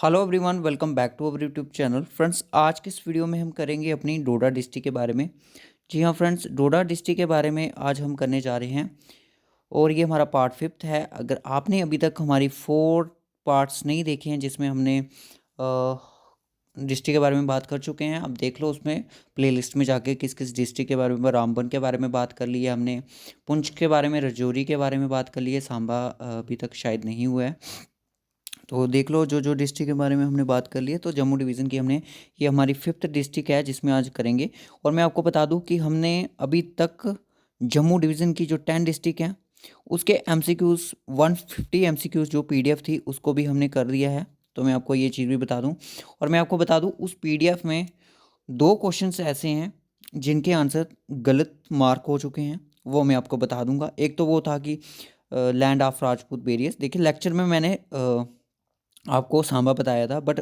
Hello everyone, welcome back to our YouTube channel. Friends, आज के इस वीडियो में हम करेंगे अपनी डोडा डिस्ट्रिक्ट के बारे में। जी हाँ फ्रेंड्स, डोडा डिस्ट्रिक्ट के बारे में आज हम करने जा रहे हैं और ये हमारा पार्ट 5 है। अगर आपने अभी तक हमारी 4 पार्ट्स नहीं देखे हैं जिसमें हमने डिस्ट्रिक्ट के बारे में बात कर चुके हैं, अब देख लो उसमें प्लेलिस्ट में जाके किस किस डिस्ट्रिक्ट के बारे में। रामबन के बारे में बात कर ली है हमने, पुंछ के बारे में, राजौरी के बारे में बात कर ली है, सांबा अभी तक शायद नहीं हुआ है। तो देख लो जो जो डिस्ट्रिक्ट के बारे में हमने बात कर ली है। तो जम्मू डिवीज़न की हमने, ये हमारी 5th डिस्ट्रिक्ट है जिसमें आज करेंगे। और मैं आपको बता दूं कि हमने अभी तक जम्मू डिवीज़न की जो 10 डिस्ट्रिक्ट हैं उसके एमसीक्यूज़ 150 एमसीक्यूज़ जो पीडीएफ थी उसको भी हमने कर दिया है। तो मैं आपको ये चीज़ भी बता दूं, और मैं आपको बता दूं उस पीडीएफ में 2 क्वेश्चंस ऐसे हैं जिनके आंसर गलत मार्क हो चुके हैं, वो मैं आपको बता दूंगा। एक तो वो था कि लैंड ऑफ राजपूत बेरियस। देखिए लेक्चर में मैंने आपको सांबा बताया था, बट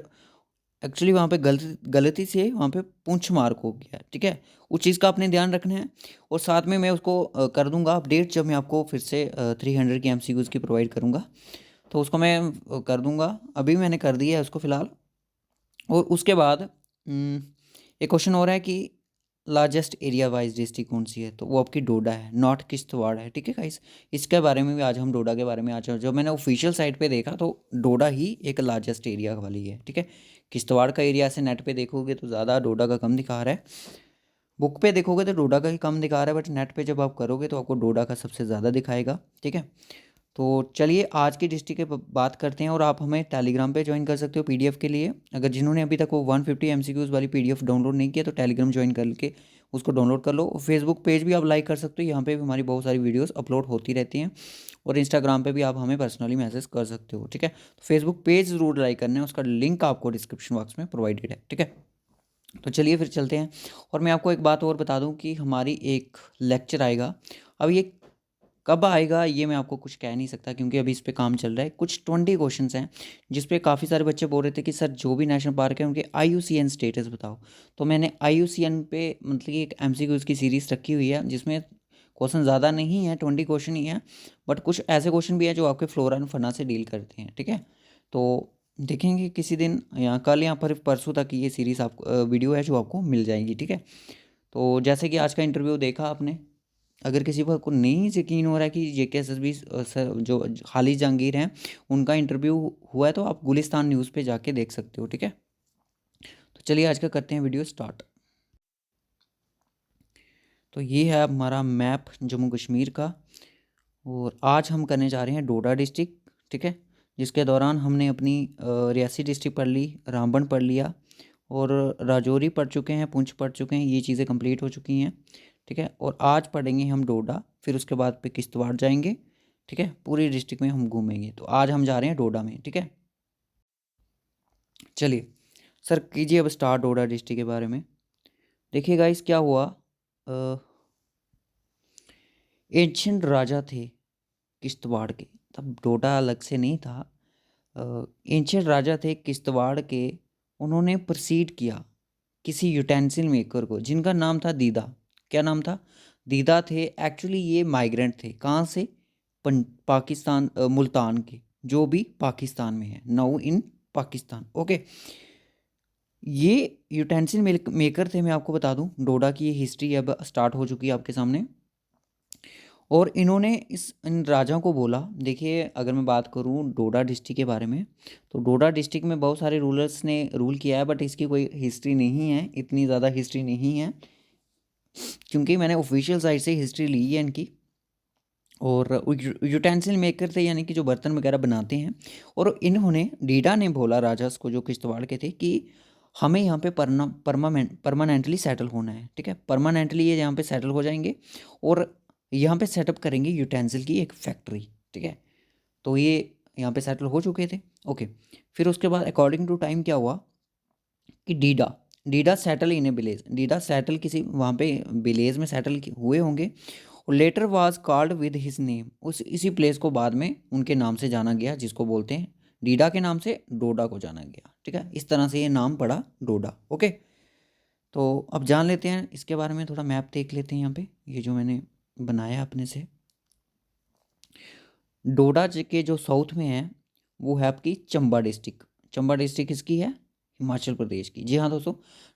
एक्चुअली वहाँ पे गलती से वहाँ पे पुंछ मार्क हो गया है। ठीक है, उस चीज़ का आपने ध्यान रखना है। और साथ में मैं उसको कर दूंगा अपडेट जब मैं आपको फिर से 300 की एमसीक्यूज़ की प्रोवाइड करूँगा, तो उसको मैं कर दूंगा। अभी मैंने कर दिया है उसको फ़िलहाल। और उसके बाद एक क्वेश्चन हो रहा है कि लार्जेस्ट एरिया वाइज डिस्ट्रिक्ट कौन सी है, तो वो आपकी डोडा है, नॉट किश्तवाड़ है। ठीक है गाइस, इसके बारे में भी आज हम डोडा के बारे में आज जब मैंने ऑफिशियल साइट पे देखा तो डोडा ही एक लार्जेस्ट एरिया वाली है। ठीक है, किश्तवाड़ का एरिया से नेट पे देखोगे तो ज़्यादा डोडा का कम दिखा रहा है, बुक पे देखोगे तो डोडा का ही कम दिखा रहा है, बट नेट पे जब आप करोगे तो आपको डोडा का सबसे ज़्यादा दिखाएगा। ठीक है, तो चलिए आज की डिस्ट्रिक्ट की बात करते हैं। और आप हमें टेलीग्राम पे ज्वाइन कर सकते हो पीडीएफ के लिए। अगर जिन्होंने अभी तक वो 150 एमसीक्यूज़ वाली पीडीएफ डाउनलोड नहीं किया तो टेलीग्राम ज्वाइन करके उसको डाउनलोड कर लो। फेसबुक पेज भी आप लाइक कर सकते हो, यहाँ पे भी हमारी बहुत सारी वीडियोस अपलोड होती रहती हैं। और इंस्टाग्राम पे भी आप हमें पर्सनली मैसेज कर सकते हो। ठीक है, तो फेसबुक पेज ज़रूर लाइक करना है, उसका लिंक आपको डिस्क्रिप्शन बॉक्स में प्रोवाइडेड है। ठीक है, तो चलिए फिर चलते हैं। और मैं आपको एक बात और बता दूं कि हमारी एक लेक्चर आएगा। अब ये कब आएगा ये मैं आपको कुछ कह नहीं सकता, क्योंकि अभी इस पे काम चल रहा है। कुछ 20 क्वेश्चंस हैं जिस पे काफ़ी सारे बच्चे बोल रहे थे कि सर जो भी नेशनल पार्क है उनके IUCN स्टेटस बताओ। तो मैंने IUCN पे मतलब कि एक MCQs की सीरीज़ रखी हुई है जिसमें क्वेश्चन ज़्यादा नहीं है, 20 क्वेश्चन ही है, बट कुछ ऐसे क्वेश्चन भी हैं जो आपके फ्लोरा एंड फना से डील करते हैं। ठीक है, तो देखेंगे किसी दिन या कल या फिर परसों तक ये सीरीज़ आपको वीडियो है जो आपको मिल जाएगी। ठीक है, तो जैसे कि आज का इंटरव्यू देखा आपने, अगर किसी को नहीं यकीन हो रहा है कि JKSSB सर जो खालिद जहांगीर हैं उनका इंटरव्यू हुआ है तो आप गुलिस्तान न्यूज़ पे जाके देख सकते हो। ठीक है, तो चलिए आज का करते हैं वीडियो स्टार्ट। तो ये है हमारा मैप जम्मू कश्मीर का, और आज हम करने जा रहे हैं डोडा डिस्ट्रिक्ट। ठीक है, जिसके दौरान हमने अपनी रियासी डिस्ट्रिक्ट पढ़ ली, रामबन पढ़ लिया, और राजौरी पढ़ चुके हैं, पुंछ पढ़ चुके हैं, ये चीज़ें कंप्लीट हो चुकी हैं। ठीक है, और आज पढ़ेंगे हम डोडा, फिर उसके बाद पे किश्तवाड़ जाएंगे। ठीक है, पूरी डिस्ट्रिक्ट में हम घूमेंगे। तो आज हम जा रहे हैं डोडा में। ठीक है, चलिए सर कीजिए अब स्टार्ट डोडा डिस्ट्रिक्ट के बारे में। देखिए गाइस क्या हुआ, एंशियंट राजा थे किश्तवाड़ के, तब डोडा अलग से नहीं था। एंशियंट राजा थे किश्तवाड़ के, उन्होंने प्रोसीड किया किसी यूटेंसिल मेकर को जिनका नाम था दीदा। क्या नाम था? दीदा थे। एक्चुअली ये माइग्रेंट थे, कहाँ से? पाकिस्तान, मुल्तान के, जो भी पाकिस्तान में है, नाउ इन पाकिस्तान। ओके, ये यूटेंसिल मेकर थे। मैं आपको बता दूं डोडा की ये हिस्ट्री अब स्टार्ट हो चुकी है आपके सामने। और इन्होंने इन राजाओं को बोला, देखिए अगर मैं बात करूं डोडा डिस्ट्रिक्ट के बारे में, तो डोडा डिस्ट्रिक्ट में बहुत सारे रूलर्स ने रूल किया है, बट इसकी कोई हिस्ट्री नहीं है, इतनी ज़्यादा हिस्ट्री नहीं है, क्योंकि मैंने ऑफिशियल साइट से हिस्ट्री ली है इनकी। और यूटेंसिल मेकर थे, यानी कि जो बर्तन वगैरह बनाते हैं। और इन्होंने डीडा ने बोला राजास को जो किश्तवाड़ के थे कि हमें यहाँ पे परमानेंटली सेटल होना है। ठीक है, परमानेंटली ये यहाँ पे सेटल हो जाएंगे और यहाँ पे सेटअप करेंगे यूटेंसिल की एक फैक्ट्री। ठीक है, तो ये यहाँ पे सेटल हो चुके थे। ओके, फिर उसके बाद अकॉर्डिंग टू टाइम क्या हुआ कि Dida Dida settle in a village, Dida settle किसी वहाँ पे विलेज में सेटल हुए होंगे। और later was called with his name, उस इसी प्लेस को बाद में उनके नाम से जाना गया, जिसको बोलते हैं डीडा के नाम से डोडा को जाना गया। ठीक है, इस तरह से ये नाम पड़ा डोडा। ओके, तो अब जान लेते हैं इसके बारे में, थोड़ा मैप देख लेते हैं यहाँ पे, ये जो मैंने बनाया अपने से। डोडा के जो साउथ में है वो है आपकी चंबा डिस्ट्रिक्ट। चंबा डिस्ट्रिक्ट किसकी है? हिमाचल प्रदेश की। जी हाँ दोस्तों,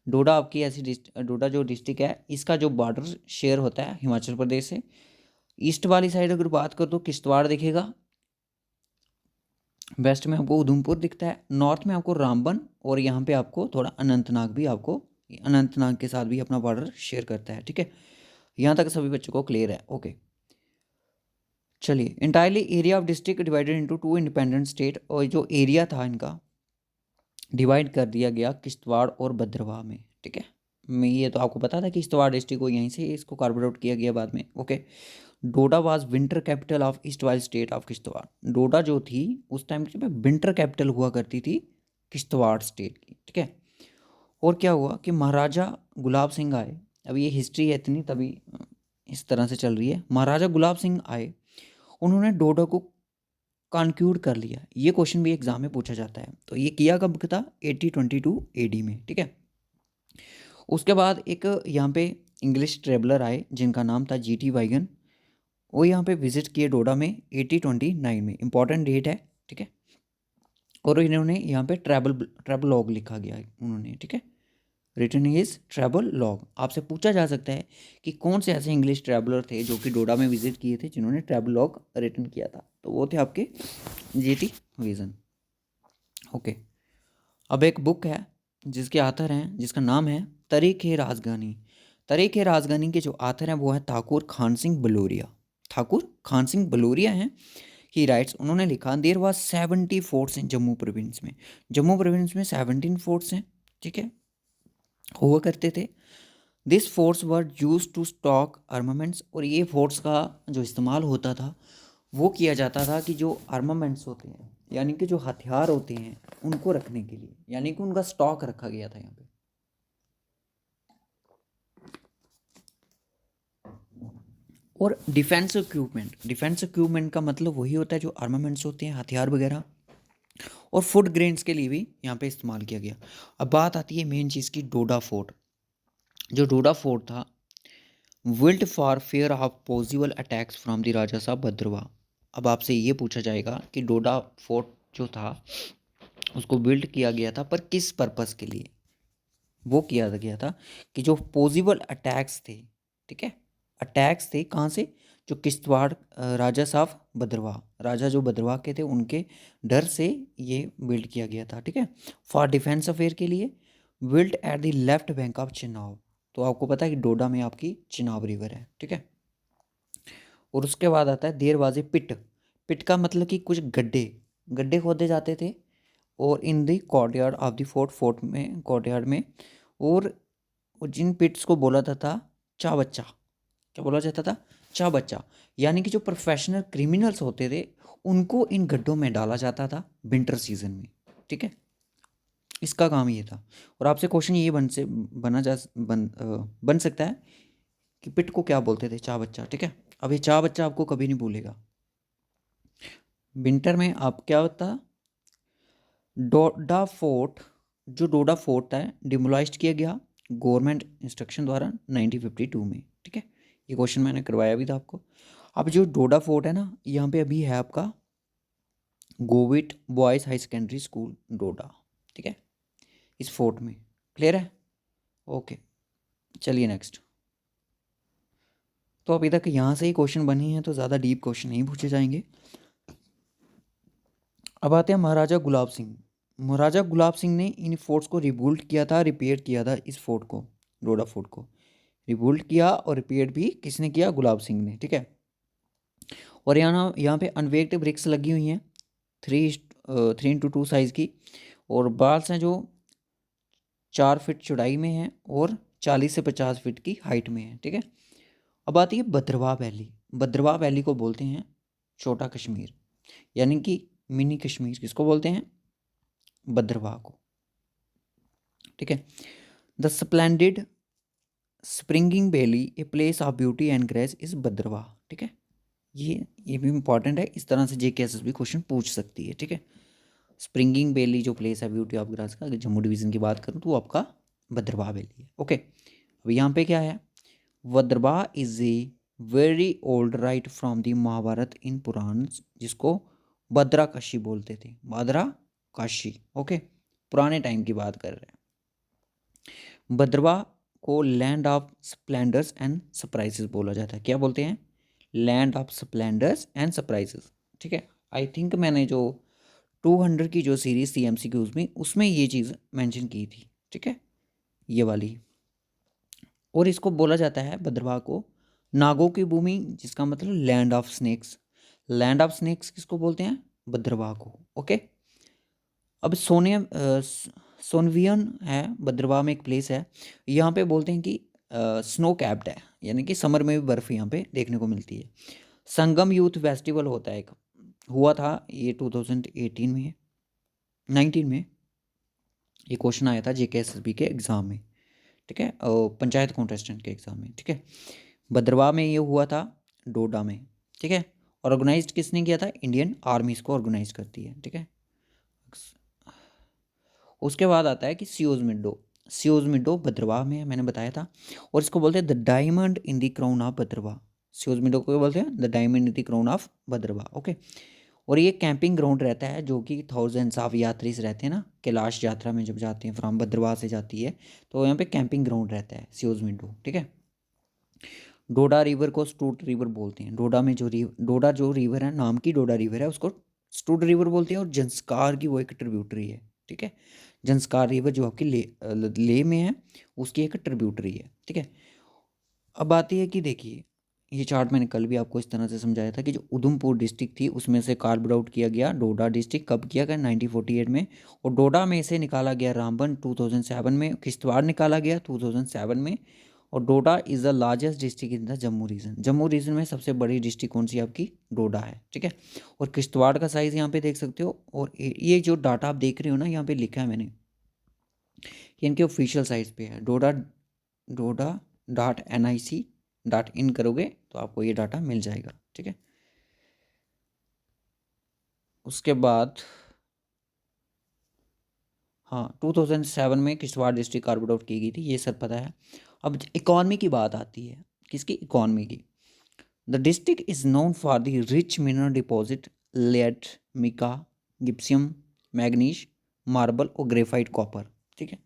डोडा आपकी ऐसी डोडा जो डिस्ट्रिक्ट है इसका जो बॉर्डर शेयर होता है हिमाचल प्रदेश से। ईस्ट वाली साइड अगर बात करो तो किश्तवाड़ दिखेगा, वेस्ट में आपको उधमपुर दिखता है, नॉर्थ में आपको रामबन, और यहाँ पे आपको थोड़ा अनंतनाग भी आपको, अनंतनाग के साथ भी अपना बॉर्डर शेयर करता है। ठीक है, यहाँ तक सभी बच्चों को क्लियर है? ओके, चलिए। Entirely area of district divided into 2 independent state, और जो एरिया था इनका डिवाइड कर दिया गया किश्तवाड़ और भद्रवाह में। ठीक है, मैं ये तो आपको पता था कि किश्तवाड़ डिस्ट्रिक्ट को यहीं से इसको कार्बोरेट आउट किया गया बाद में। Okay, Doda was winter capital of erstwhile state of Kishtwar. Doda जो थी उस टाइम पे विंटर कैपिटल हुआ करती थी किश्तवाड़ स्टेट की। ठीक है, और क्या हुआ कि महाराजा गुलाब सिंह आए। अब ये हिस्ट्री है इतनी, तभी इस तरह से चल रही है। महाराजा गुलाब सिंह आए, उन्होंने डोडा को कॉन्क्यूर कर लिया। ये क्वेश्चन भी एग्जाम में पूछा जाता है। तो ये किया कब था? 8022 AD में। ठीक है, उसके बाद एक यहाँ पे इंग्लिश ट्रेवलर आए जिनका नाम था GT वाइगन। वो यहाँ पे विजिट किए डोडा में 8029 में, इंपॉर्टेंट डेट है। ठीक है, और इन्होंने यहाँ पे ट्रैवल लॉग लिखा गया है उन्होंने। ठीक है, रिटन इज ट्रैवल लॉग। आपसे पूछा जा सकता है कि कौन से ऐसे इंग्लिश ट्रैवलर थे जो कि डोडा में विजिट किए थे जिन्होंने ट्रैवल लॉग रिटन किया था? तो वो थे आपके GT विजन। ओके, अब एक बुक है जिसके आथर हैं, जिसका नाम है तरीक़-ए-राज़गानी। तरीक़-ए-राज़गानी के जो आथर हैं वो है ठाकुर खान सिंह बलूरिया। ठाकुर खान सिंह बलूरिया हैं। ही राइट्स, उन्होंने लिखा there was 70 forts in Jammu province में। जम्मू प्रोविंस में 17 फोर्ट्स हैं। ठीक है, हुआ करते थे। This forts were use to stock armaments, और ये फोर्ट्स का जो इस्तेमाल होता था वो किया जाता था कि जो आर्मामेंट्स होते हैं यानी कि जो हथियार होते हैं उनको रखने के लिए, यानी कि उनका स्टॉक रखा गया था यहाँ पे। और डिफेंस इक्विपमेंट का मतलब वही होता है जो आर्मामेंट्स होते हैं, हथियार वगैरह, और फूड ग्रेन्स के लिए भी यहाँ पे इस्तेमाल किया गया। अब बात आती है मेन चीज़ की, डोडा फोर्ट। जो डोडा फोर्ट था, built for fear of possible attacks from the Raja Sahab Bhaderwah. अब आपसे ये पूछा जाएगा कि डोडा फोर्ट जो था उसको बिल्ड किया गया था पर किस पर्पस के लिए? वो किया गया था कि जो पॉसिबल अटैक्स थे, ठीक है, अटैक्स थे कहाँ से? जो किश्तवाड़ राजा साहब भद्रवाह, राजा जो भद्रवाह के थे उनके डर से ये बिल्ड किया गया था। ठीक है, फॉर डिफेंस अफेयर के लिए, build at the left bank of Chenab. तो आपको पता है कि डोडा में आपकी चिनाब रिवर है। ठीक है, और उसके बाद आता है देर वाज ए पिट। पिट का मतलब कि कुछ गड्ढे गड्ढे खोदे जाते थे, और in the courtyard of the fort में, कोर्टयार्ड में, और जिन पिट्स को बोला जाता था चा बच्चा। क्या बोला जाता था? चा बच्चा। यानी कि जो प्रोफेशनल क्रिमिनल्स होते थे उनको इन गड्ढों में डाला जाता था विंटर सीजन में। ठीक है, इसका काम ये था। और आपसे क्वेश्चन ये बन सकता है कि पिट को क्या बोलते थे? चा बच्चा। ठीक है, अब ये चा बच्चा आपको कभी नहीं भूलेगा। विंटर में आप क्या होता, डोडा फोर्ट, जो डोडा फोर्ट था डिमोलाइज्ड किया गया गवर्नमेंट इंस्ट्रक्शन द्वारा 1952 में। ठीक है, ये क्वेश्चन मैंने करवाया भी था आपको। अब जो डोडा फोर्ट है ना, यहाँ पे अभी है आपका गोविट बॉयज़ हाई सेकेंडरी स्कूल डोडा। ठीक है, इस फोर्ट में। क्लियर है? ओके, चलिए नेक्स्ट। तो अभी तक यहाँ से ही क्वेश्चन बने हैं, तो ज़्यादा डीप क्वेश्चन नहीं पूछे जाएंगे। अब आते हैं महाराजा गुलाब सिंह। महाराजा गुलाब सिंह ने इन फोर्ट्स को रिबिल्ड किया था, रिपेयर किया था। इस फोर्ट को, डोडा फोर्ट को रिबिल्ड किया और रिपेयर भी किसने किया? गुलाब सिंह ने। ठीक है, और यहाँ पे अनवेक्ड ब्रिक्स लगी हुई हैं 3:2 साइज़ की, और बाल्स हैं जो 4 फीट चौड़ाई में हैं और 40 से 50 फीट की हाइट में है। ठीक है, अब आती है भद्रवाह वैली। भद्रवाह वैली को बोलते हैं छोटा कश्मीर, यानी कि मिनी कश्मीर। किसको बोलते हैं? भद्रवाह को। ठीक है, the splendid springing valley a place of beauty and grace is Bhaderwah. ठीक है, ये भी इंपॉर्टेंट है, इस तरह से JKSS भी क्वेश्चन पूछ सकती है। ठीक है, स्प्रिंगिंग वैली जो प्लेस है ब्यूटी ऑफ ग्रास का, अगर जम्मू डिवीज़न की बात करूँ तो वो आपका भद्रवाह वैली है। ओके, अब यहाँ पे क्या है? Bhaderwah is a very old right from the Mahabharata in Purana, जिसको भद्रा काशी बोलते थे, भद्रा काशी। ओके, पुराने टाइम की बात कर रहे हैं। भद्रवाह को land of splendours and surprises बोला जाता है। क्या बोलते हैं? Land of splendours and surprises. ठीक है, आई थिंक मैंने जो 200 की जो सीरीज थी MCQs में, उसमें ये चीज़ मेंशन की थी। ठीक है, ये वाली। और इसको बोला जाता है भद्रवाह को नागों की भूमि, जिसका मतलब land of snakes. Land of snakes किसको बोलते हैं? भद्रवाह को। ओके, अब सोनवियन है, भद्रवाह में एक प्लेस है। यहाँ पे बोलते हैं कि स्नो कैप्ड है, यानी कि समर में भी बर्फ़ यहाँ पे देखने को मिलती है। संगम यूथ फेस्टिवल होता है एक, हुआ था ये 2018 में, 19 में। ये क्वेश्चन आया था JKSSB के एग्ज़ाम में। ठीक है, पंचायत कॉन्टेस्टेंट के एग्ज़ाम में। ठीक है, भद्रवाह में ये हुआ था, डोडा में। ठीक है, ऑर्गेनाइज्ड किसने किया था? इंडियन आर्मी इसको ऑर्गेनाइज करती है। ठीक है, उसके बाद आता है कि सियोज मिडो। सियोज मिडो भद्रवाह में है, मैंने बताया था। और इसको बोलते हैं the diamond in the crown of Bhaderwah. Seoj meadow को बोलते हैं the diamond in the crown of Bhaderwah. Okay, और ये कैंपिंग ग्राउंड रहता है, जो कि थाउजेंड्स ऑफ यात्रीज रहते हैं ना, कैलाश यात्रा में जब जाते हैं, फ्रॉम भद्रवाह से जाती है, तो यहाँ पे कैंपिंग ग्राउंड रहता है सियोज मिडो। ठीक है, डोडा रिवर को स्टूट रिवर बोलते हैं। डोडा जो रिवर है, नाम की डोडा रिवर है, उसको स्टूट रिवर बोलते हैं। और जंस्कार की वो एक ट्रिब्यूटरी है। ठीक है, जंस्कार रिवर जो आपकी ले में है, उसकी एक ट्रिब्यूटरी है। ठीक है, अब बात यह है कि देखिए, ये चार्ट मैंने कल भी आपको इस तरह से समझाया था कि जो उधमपुर डिस्ट्रिक्ट थी, उसमें से कार्व आउट किया गया डोडा डिस्ट्रिक्ट। कब किया गया? 1948 में। और डोडा में से निकाला गया रामबन 2007 में, किश्तवाड़ निकाला गया 2007 में। और Doda is the largest district in the Jammu region. Jammu region में सबसे बड़ी डिस्ट्रिक्ट कौन सी आपकी? डोडा है। ठीक है, और किश्तवाड़ का साइज़ यहाँ पे देख सकते हो। और ये जो डाटा आप देख रहे हो ना, यहाँ पे लिखा है मैंने, ये इनके ऑफिशियल साइट पे है। doda.nic.in करोगे तो आपको ये डाटा मिल जाएगा। ठीक है, उसके बाद हाँ, 2007 में किश्तवाड़ डिस्ट्रिक्ट कार्व आउट की गई थी, ये सब पता है। अब इकॉनमी की बात आती है, किसकी? इकॉनमी की। The district is known for the rich mineral deposit, lead, mica, gypsum, manganese, marble और ग्रेफाइट कॉपर। ठीक है,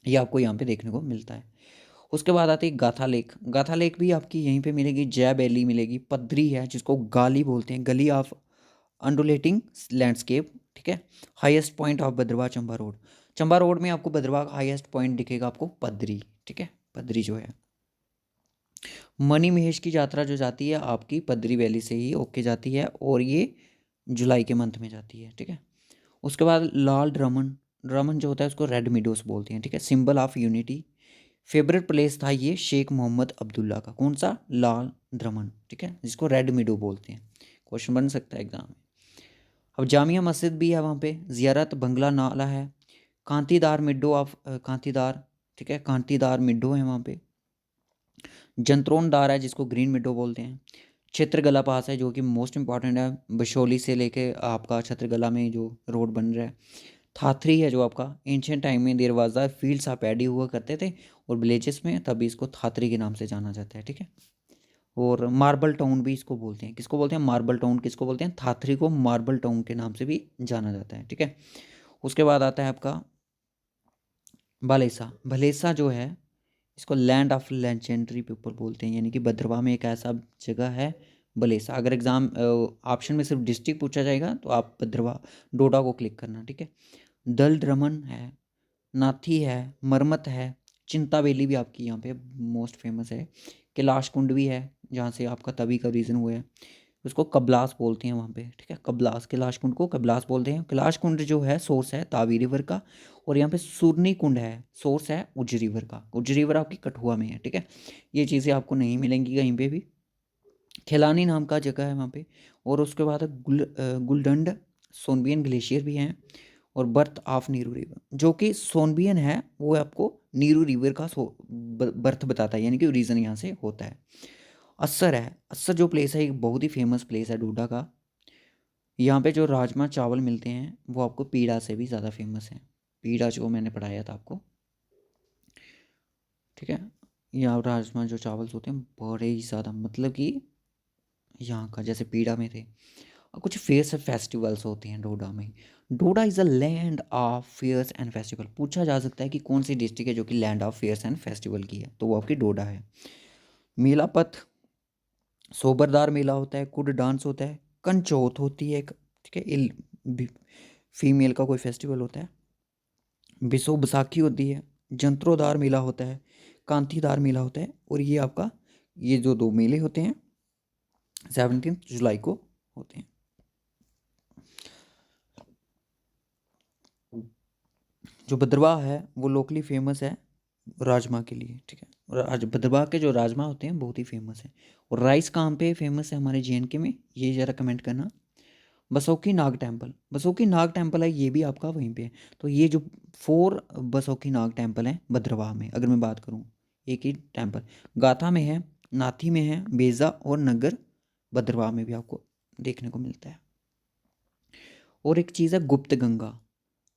ये आपको यहाँ पे देखने को मिलता है। उसके बाद आती है गाथा लेक। गाथा लेक भी आपकी यहीं पे मिलेगी। जैब वैली मिलेगी। पदरी है, जिसको गाली बोलते हैं, गली ऑफ अंडुलेटिंग लैंडस्केप। ठीक है, highest point of Bhaderwah Chamba road. Chamba road में आपको भद्रवाह का हाईएस्ट पॉइंट दिखेगा आपको, पदरी। ठीक है, पदरी जो है, मणि महेश की यात्रा जो जाती है आपकी पदरी वैली से ही होके जाती है, और ये जुलाई के मंथ में जाती है। ठीक है, उसके बाद लाल ड्रमन। ड्रमन जो होता है उसको रेड मिडोस बोलते हैं। ठीक है, symbol of unity. Favourite place था ये शेख मोहम्मद अब्दुल्ला का, कौन सा? लाल द्रमन। ठीक है, जिसको रेड मिडो बोलते हैं। क्वेश्चन बन सकता है एग्जाम में। अब जामिया मस्जिद भी है वहाँ पे, जियारत बंगला नाला है, कांतीदार मिडो ऑफ कांतीदार। ठीक है, कांतीदार मिडो है वहाँ पे। जंत्रोन दार है, जिसको ग्रीन मिडो बोलते हैं। छत्रगला पास है, जो कि मोस्ट इंपॉर्टेंट है, बशोली से लेके आपका छत्रगला में जो रोड बन रहा है। थाथरी है, जो आपका एंशियंट टाइम में there was the fields of paddy हुआ करते थे और विलेजेस में, तभी इसको थाथरी के नाम से जाना जाता है। ठीक है, और मार्बल टाउन भी इसको बोलते हैं। किसको बोलते हैं? Marble town. किसको बोलते हैं? थाथरी को मार्बल टाउन के नाम से भी जाना जाता है। ठीक है, उसके बाद आता है आपका बालेसा। भलेसा जो है, इसको लैंड ऑफ लेजेंडरी पीपल बोलते हैं, यानी कि भद्रवाह में एक ऐसा जगह है बलेसा। अगर एग्जाम ऑप्शन में सिर्फ डिस्ट्रिक्ट पूछा जाएगा तो आप भद्रवाह डोडा को क्लिक करना। ठीक है, दल ड्रमन है, नाथी है, मरमत है, चिंता वैली भी आपकी यहाँ पे मोस्ट फेमस है, कैलाश कुंड भी है, जहाँ से आपका तभी का रीज़न हुआ है। उसको कबलास बोलते हैं वहाँ पे। ठीक है, कबलास, कैलाश कुंड को कबलास बोलते हैं। कैलाश कुंड जो है सोर्स है तावी रिवर का, और यहाँ पे सुरनी कुंड है, सोर्स है उज रिवर का। उज रिवर आपकी कठुआ में है। ठीक है, ये चीज़ें आपको नहीं मिलेंगी कहीं पे भी। खिलानी नाम का जगह है वहाँ पे। और उसके बाद गुलडंड सोनबियन ग्लेशियर भी हैं, और बर्थ ऑफ नीरू रिवर, जो कि सोनबियन है, वो आपको नीरू रिवर का बर्थ बताता है, यानी कि रीज़न यहाँ से होता है। अस्सर है, अस्सर जो प्लेस है एक बहुत ही फेमस प्लेस है डोडा का। यहाँ पे जो राजमा चावल मिलते हैं वो आपको पीड़ा से भी ज़्यादा फेमस है। पीड़ा जो मैंने पढ़ाया था आपको। ठीक है, यहाँ राजमा जो चावल होते हैं बड़े ही ज़्यादा, मतलब कि यहाँ का जैसे पीड़ा में थे। कुछ फेयर्स फेस्टिवल्स होते हैं डोडा में। Doda is a land of fairs and festival. पूछा जा सकता है कि कौन सी डिस्ट्रिक्ट है जो कि land of fairs and festival की है, तो वो आपकी डोडा है। मेला पथ, सोबरदार मेला होता है, कुड डांस होता है, कंचौथ होती है एक, ठीक है, फीमेल का कोई फेस्टिवल होता है, बिसो बैसाखी होती है, जंत्रोदार मेला होता है, कांतीदार मेला होता है, और ये आपका ये जो दो मेले होते हैं 17 जुलाई को होते हैं। जो भद्रवाह है वो लोकली फेमस है राजमा के लिए, ठीक है। और आज भद्रवाह के जो राजमा होते हैं बहुत ही फेमस है। और राइस कहाँ पे फेमस है हमारे JNK में, ये ज़रा कमेंट करना। बसोकी नाग टेम्पल, बसोकी नाग टेम्पल है, ये भी आपका वहीं पे है। तो ये जो 4 बसोकी नाग टेम्पल हैं भद्रवाह में, अगर मैं बात करूँ, एक ही टेम्पल गाथा में है, नाथी में है, बेजा और नगर भद्रवाह में भी आपको देखने को मिलता है। और एक चीज़ है Gupt Ganga,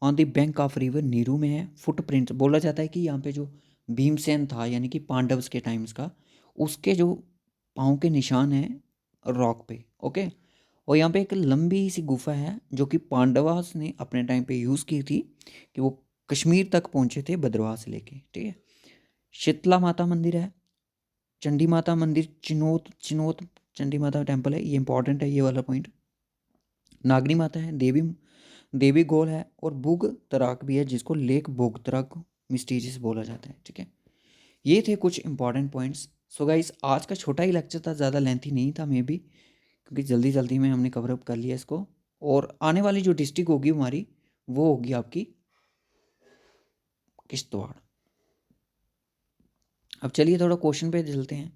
on the bank of river Neeru में है। फुटप्रिंट बोला जाता है कि यहाँ पे जो भीमसेन था यानी कि पांडव्स के टाइम्स का, उसके जो पाँव के निशान हैं रॉक पे, ओके। और यहाँ पे एक लंबी सी गुफा है जो कि पांडवास ने अपने टाइम पे यूज़ की थी कि वो कश्मीर तक पहुँचे थे भद्रवाह से लेके, ठीक है। शीतला माता मंदिर है, चंडी माता मंदिर, चिनोत चिनोत चंडी माता टेम्पल है, ये इंपॉर्टेंट है ये वाला पॉइंट। नागनी माता है, देवी देवी गोल है, और बुग तराक भी है जिसको लेक बुग तराक मिस्टीरियस बोला जाता है, ठीक है। ये थे कुछ इंपॉर्टेंट पॉइंट्स। सो गाइस आज का छोटा ही लेक्चर था, ज़्यादा लेंथी नहीं था मे बी, क्योंकि जल्दी जल्दी में हमने कवर अप कर लिया इसको। और आने वाली जो डिस्ट्रिक्ट होगी हमारी वो होगी आपकी किश्तवाड़। अब चलिए थोड़ा क्वेश्चन पे चलते हैं।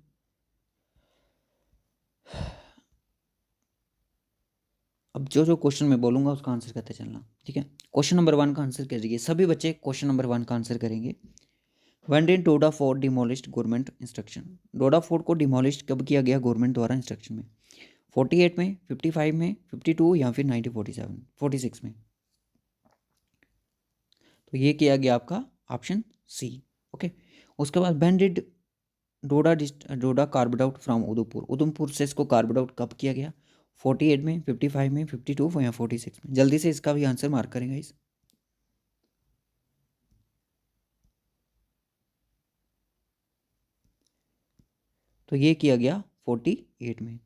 अब जो जो क्वेश्चन मैं बोलूँगा उसका आंसर करते चलना, ठीक है। क्वेश्चन नंबर 1 का आंसर करिए, सभी बच्चे क्वेश्चन नंबर 1 का आंसर करेंगे। When did Doda fort demolished government instruction? Doda fort को डिमोलिश कब किया गया गवर्नमेंट द्वारा इंस्ट्रक्शन में? 48 में, 55 में, 52 या फिर 1947 46 में? तो ये किया गया आपका ऑप्शन सी, ओके। उसके बाद when did Doda carved out from Udhampur? Udhampur से इसको कार्ब्ड आउट कब किया गया? 48 में, 55 में, 52 या 46 में? जल्दी से इसका भी आंसर मार्क करेंगे इस। तो ये किया गया 48 में।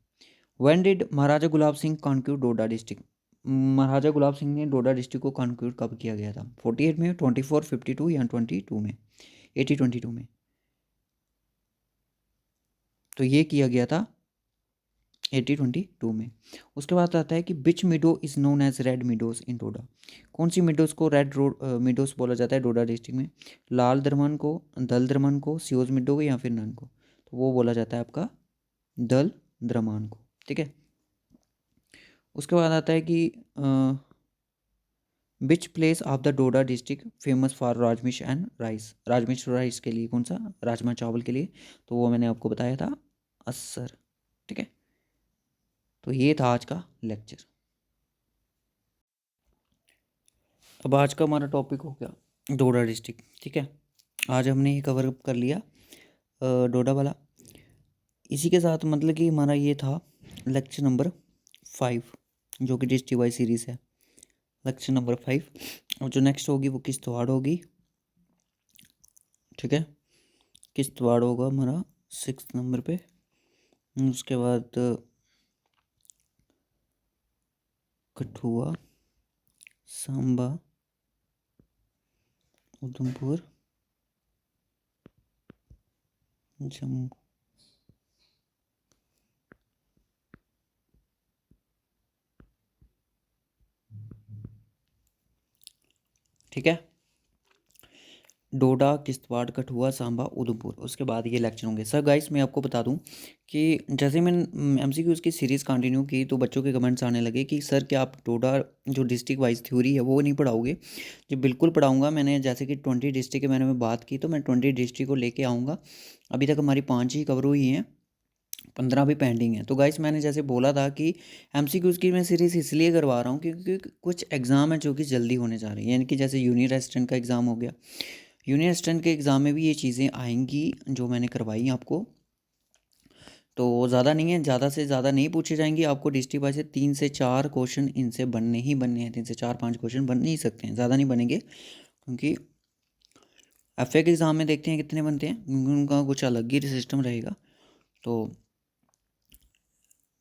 When did Maharaja Gulab Singh conquer Doda district? Maharaja Gulab Singh ने डोडा डिस्ट्रिक्ट को कॉन्क्यूर कब किया गया था? 48 में, 24, 52 या 22 में? 22 में। तो ये किया गया था 22 में। उसके बाद आता है कि which meadow is known as red meadows in Doda? कौन सी मिडोज को रेड मिडोज बोला जाता है डोडा डिस्ट्रिक्ट में? लाल दरमन को, दल दरमन को, सियोज मिडो को या फिर नन को? तो वो बोला जाता है आपका दल द्रमान को, ठीक है। उसके बाद आता है कि which place of the Doda district famous for rajmash and rice? Rajmash rice के लिए कौन सा? राजमा चावल के लिए, तो वो मैंने आपको बताया था असर, ठीक है। तो ये था आज का लेक्चर। अब आज का हमारा टॉपिक हो गया डोडा डिस्ट्रिक्ट, ठीक है। आज हमने ये कवर अप कर लिया डोडा वाला। इसी के साथ मतलब कि हमारा ये था लेक्चर नंबर 5 जो कि डिस्ट्रिक्ट वाइज सीरीज़ है, लेक्चर नंबर 5। और जो नेक्स्ट होगी वो किश्तवाड़ होगी, ठीक है। किश्तवाड़ होगा हमारा 6 नंबर पे। उसके बाद कठुआ, सांबा, उधमपुर, जम्मू, ठीक है। डोडा, किश्तवाड़, कठुआ, सांबा, उधमपुर, उसके बाद ये लेक्चर होंगे। सर गाइस मैं आपको बता दूं कि जैसे मैंने MCQs की सीरीज़ कंटिन्यू की तो बच्चों के कमेंट्स आने लगे कि सर क्या आप डोडा जो डिस्ट्रिक्ट वाइज थ्योरी है वो नहीं पढ़ाओगे? जी बिल्कुल पढ़ाऊँगा। मैंने जैसे कि 20 डिस्ट्रिक्ट के बारे में बात की तो मैं 20 डिस्ट्रिक्ट को लेके आऊँगा। अभी तक हमारी 5 ही कवर हुई हैं, 15 भी पेंडिंग है। तो गाइस मैंने जैसे बोला था कि MCQs की मैं सीरीज़ इसलिए करवा रहा हूँ क्योंकि कुछ एग्ज़ाम है जो कि जल्दी होने जा रही है, यानी कि जैसे यूनियर असिस्टेंट का एग्ज़ाम हो गया। यूनियर असिस्टेंट के एग्ज़ाम में भी ये चीज़ें आएंगी जो मैंने करवाई आपको। तो ज़्यादा नहीं है, ज़्यादा से ज़्यादा नहीं पूछे जाएंगे आपको डिस्ट्रिक्ट वाइज से 3 से 4 क्वेश्चन इनसे बनने ही बनने हैं, 3 से 4-5 क्वेश्चन बन ही सकते हैं, ज़्यादा नहीं बनेंगे, क्योंकि एफए के एग्ज़ाम में देखते हैं कितने बनते हैं, क्योंकि उनका कुछ अलग ही सिस्टम रहेगा। तो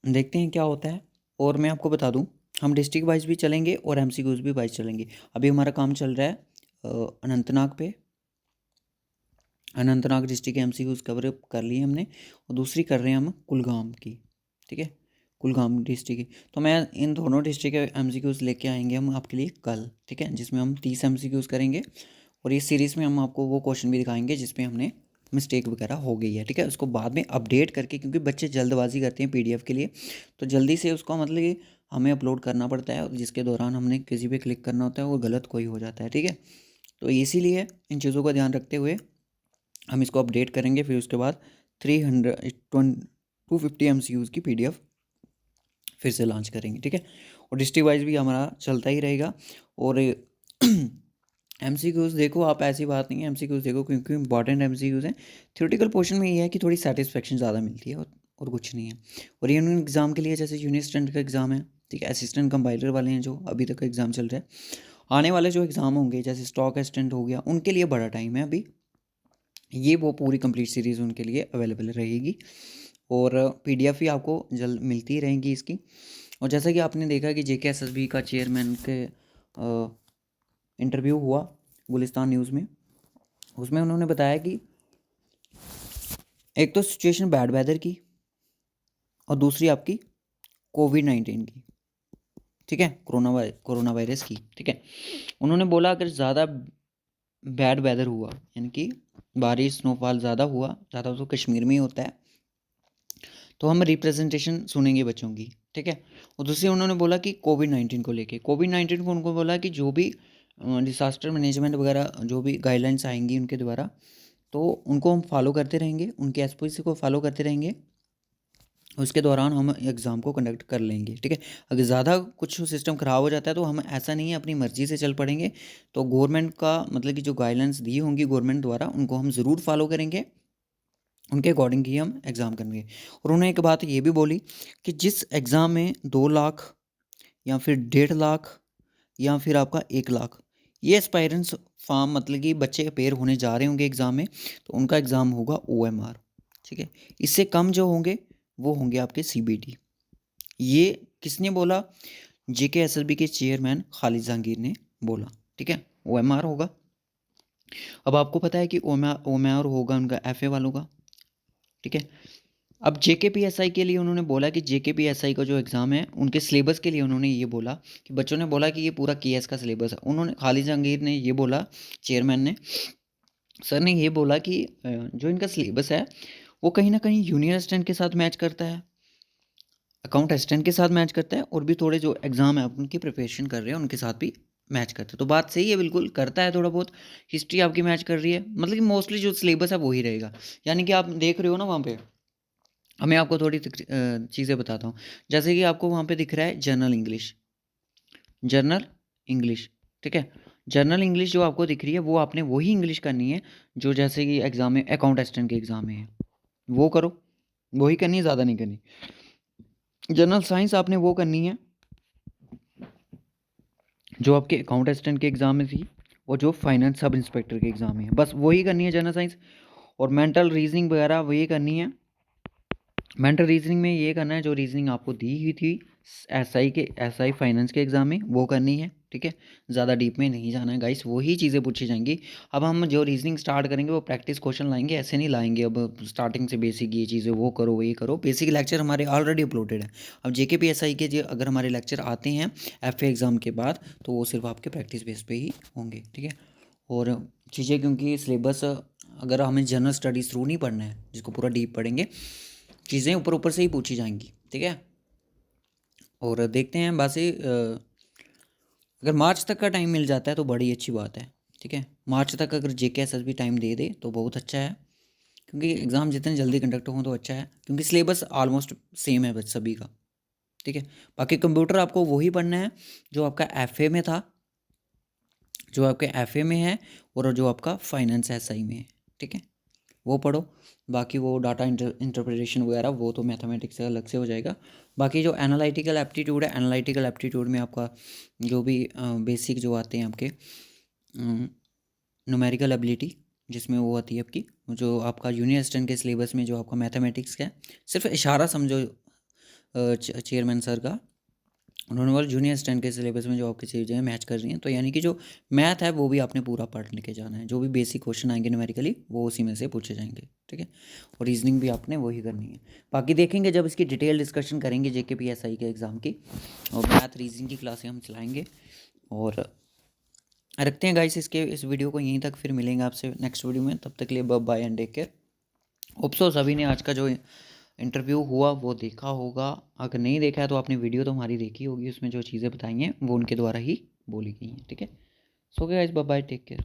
देखते हैं क्या होता है। और मैं आपको बता दूं, हम डिस्ट्रिक्ट वाइज भी चलेंगे और एमसीक्यूज भी वाइज चलेंगे। अभी हमारा काम चल रहा है अनंतनाग पे, अनंतनाग डिस्ट्रिक्ट के एमसीक्यूज कवर कर लिए हमने, और दूसरी कर रहे हैं हम कुलगाम की, ठीक है, कुलगाम डिस्ट्रिक्ट की। तो मैं इन दोनों डिस्ट्रिक्ट के एमसीक्यूज लेके आएंगे हम आपके लिए कल, ठीक है, जिसमें हम 30 एमसीक्यूज करेंगे, और इस सीरीज़ में हम आपको वो क्वेश्चन भी दिखाएंगे जिसमें हमने मिस्टेक वगैरह हो गई है, ठीक है, उसको बाद में अपडेट करके, क्योंकि बच्चे जल्दबाजी करते हैं पीडीएफ के लिए, तो जल्दी से उसको मतलब कि हमें अपलोड करना पड़ता है, और जिसके दौरान हमने किसी पे क्लिक करना होता है वो गलत कोई हो जाता है, ठीक है। तो इसीलिए इन चीज़ों का ध्यान रखते हुए हम इसको अपडेट करेंगे, फिर उसके बाद 250 MCQs की PDF फिर से लॉन्च करेंगे, ठीक है। और डिस्ट्रिक्ट वाइज भी हमारा चलता ही रहेगा। और MCQs देखो आप, ऐसी बात नहीं है, MCQs देखो क्योंकि इंपॉर्टेंट MCQs हैं। थ्योरेटिकल पोर्शन में ये है कि थोड़ी सेटिस्फेक्शन ज़्यादा मिलती है, और कुछ नहीं है। और यूनियन एग्ज़ाम के लिए जैसे यूनियन असिस्टेंट का एग्ज़ाम है, ठीक है, असिस्टेंट कंपाइलर वाले हैं जो अभी तक का एग्ज़ाम चल रहा है, आने वाले जो एग्ज़ाम होंगे जैसे स्टॉक असिस्टेंट हो गया, उनके लिए बड़ा टाइम है अभी, ये वो पूरी कंप्लीट सीरीज़ उनके लिए अवेलेबल रहेगी, और PDF ही आपको जल्द मिलती ही रहेंगी इसकी। और जैसा कि आपने देखा कि JKSSB का चेयरमैन के इंटरव्यू हुआ गुलिस्तान न्यूज़ में, उसमें उन्होंने बताया कि एक तो सिचुएशन बैड वेदर की, और दूसरी आपकी कोविड-19 की, ठीक है, कोरोना वायरस की, ठीक है। उन्होंने बोला अगर ज़्यादा बैड वेदर हुआ, यानी कि बारिश स्नोफॉल ज़्यादा हुआ, ज़्यादा तो कश्मीर में ही होता है, तो हम रिप्रेजेंटेशन सुनेंगे बच्चों की, ठीक है। और दूसरी उन्होंने बोला कि कोविड-19 को लेके, कोविड-19 को उनको बोला कि जो भी डिसास्टर मैनेजमेंट वगैरह जो भी गाइडलाइंस आएंगी उनके द्वारा, तो उनको हम फॉलो करते रहेंगे, उनके एसओपी को फॉलो करते रहेंगे, उसके दौरान हम एग्ज़ाम को कंडक्ट कर लेंगे, ठीक है। अगर ज़्यादा कुछ सिस्टम ख़राब हो जाता है तो हम ऐसा नहीं है अपनी मर्ज़ी से चल पड़ेंगे, तो गवर्नमेंट का मतलब कि जो गाइडलाइंस दी होंगी गवर्नमेंट द्वारा उनको हम ज़रूर फॉलो करेंगे, उनके अकॉर्डिंग ही हम एग्ज़ाम करेंगे। और उन्होंने एक बात ये भी बोली कि जिस एग्ज़ाम में 2 लाख या फिर 1.5 लाख या फिर आपका 1 लाख ये एस्पायरेंट्स फॉर्म मतलब कि बच्चे अपेयर होने जा रहे होंगे एग्ज़ाम में, तो उनका एग्ज़ाम होगा OMR, ठीक है। इससे कम जो होंगे वो होंगे आपके CBT। ये किसने बोला? JKSSB के चेयरमैन खालिद जहांगीर ने बोला, ठीक है, OMR होगा। अब आपको पता है कि OMR होगा उनका FA वालों का, ठीक है। अब JKPSI के लिए उन्होंने बोला कि JKPSI का जो एग्ज़ाम है उनके सिलेबस के लिए उन्होंने ये बोला कि बच्चों ने बोला कि ये पूरा KS का सिलेबस है। उन्होंने खालिद जहांगीर ने ये बोला, चेयरमैन ने, सर ने ये बोला कि जो इनका सिलेबस है वो कहीं ना कहीं जूनियर असिस्टेंट के साथ मैच करता है, अकाउंट असिस्टेंट के साथ मैच करता है, और भी थोड़े जो एग्ज़ाम है आप उनकी प्रिपरेशन कर रहे हैं उनके साथ भी मैच करता है। तो बात सही है, बिल्कुल करता है, थोड़ा बहुत हिस्ट्री आपकी मैच कर रही है, मतलब कि मोस्टली जो सिलेबस है वही रहेगा। यानी कि आप देख रहे हो ना वहाँ पे, अब मैं आपको थोड़ी चीज़ें बताता हूँ। जैसे कि आपको वहाँ पे दिख रहा है जर्नल इंग्लिश, जर्नल इंग्लिश, ठीक है। जर्नल इंग्लिश जो आपको दिख रही है वो आपने वही इंग्लिश करनी है जो जैसे कि एग्ज़ाम में अकाउंट असिस्टेंट के एग्ज़ाम में है, वो करो, वही करनी है, ज़्यादा नहीं करनी। जनरल साइंस आपने वो करनी है जो आपके अकाउंट असिस्टेंट के एग्ज़ाम में थी, और जो फाइनेंस सब इंस्पेक्टर के एग्ज़ाम में है, बस वही करनी है जनरल साइंस। और मेंटल रीजनिंग वगैरह वही करनी है। मेंटल रीजनिंग में ये करना है जो रीजनिंग आपको दी हुई थी SI फाइनेंस के एग्ज़ाम में, वो करनी है, ठीक है। ज़्यादा डीप में नहीं जाना है गाइस, वही चीज़ें पूछी जाएंगी। अब हम जो रीजनिंग स्टार्ट करेंगे वो प्रैक्टिस क्वेश्चन लाएंगे, ऐसे नहीं लाएंगे अब स्टार्टिंग से बेसिक ये चीज़ें वो करो ये करो। बेसिक लेक्चर हमारे ऑलरेडी अपलोडेड है। अब JKPSI के जो अगर हमारे लेक्चर आते हैं FA एग्ज़ाम के बाद, तो वो सिर्फ आपके प्रैक्टिस बेस पे ही होंगे, ठीक है। और चीज़ें क्योंकि सिलेबस अगर हमें जनरल स्टडीज़ थ्रू नहीं पढ़ना है जिसको पूरा डीप पढ़ेंगे, चीज़ें ऊपर ऊपर से ही पूछी जाएंगी, ठीक है। और देखते हैं बाकी अगर मार्च तक का टाइम मिल जाता है तो बड़ी अच्छी बात है, ठीक है। मार्च तक अगर JKSSB टाइम दे दे तो बहुत अच्छा है, क्योंकि एग्ज़ाम जितने जल्दी कंडक्ट हों तो अच्छा है, क्योंकि सिलेबस ऑलमोस्ट सेम है बस सभी का, ठीक है। बाकी कंप्यूटर आपको वही पढ़ना है जो आपका FA में था, जो आपके FA में है, और जो आपका फाइनेंस SI में है, ठीक है। वो पढ़ो। बाकी वो डाटा इंटरप्रिटेशन वगैरह वो तो मैथमेटिक्स से अलग से हो जाएगा। बाकी जो एनालिटिकल एप्टीट्यूड है, एनालिटिकल एप्टीट्यूड में आपका जो भी बेसिक जो आते हैं आपके न्यूमेरिकल एबिलिटी, जिसमें वो आती है आपकी जो आपका जूनियर असिस्टेंट के सिलेबस में जो आपका मैथमेटिक्स का है, सिर्फ इशारा समझो चेयरमैन सर का, उन्होंने बोला जूनियर असिस्टेंट के सिलेबस में जो आपकी चीज़ें मैच कर रही हैं, तो यानी कि जो मैथ है वो भी आपने पूरा पढ़ के जाना है। जो भी बेसिक क्वेश्चन आएंगे न्यूमेरिकली वो उसी में से पूछे जाएंगे, ठीक है। और रीजनिंग भी आपने वही करनी है। बाकी देखेंगे जब इसकी डिटेल डिस्कशन करेंगे JKPSI के एग्ज़ाम की, और मैथ रीजनिंग की क्लासें हम चलाएँगे। और रखते हैं गाइस इस वीडियो को यहीं तक, फिर मिलेंगे आपसे नेक्स्ट वीडियो में। तब तक के लिए bye and take care. Hope so सभी ने आज का जो इंटरव्यू हुआ वो देखा होगा। अगर नहीं देखा है तो आपने वीडियो तो हमारी देखी होगी, उसमें जो चीज़ें बताई हैं वो उनके द्वारा ही बोली गई हैं, ठीक है। So guys bye take care.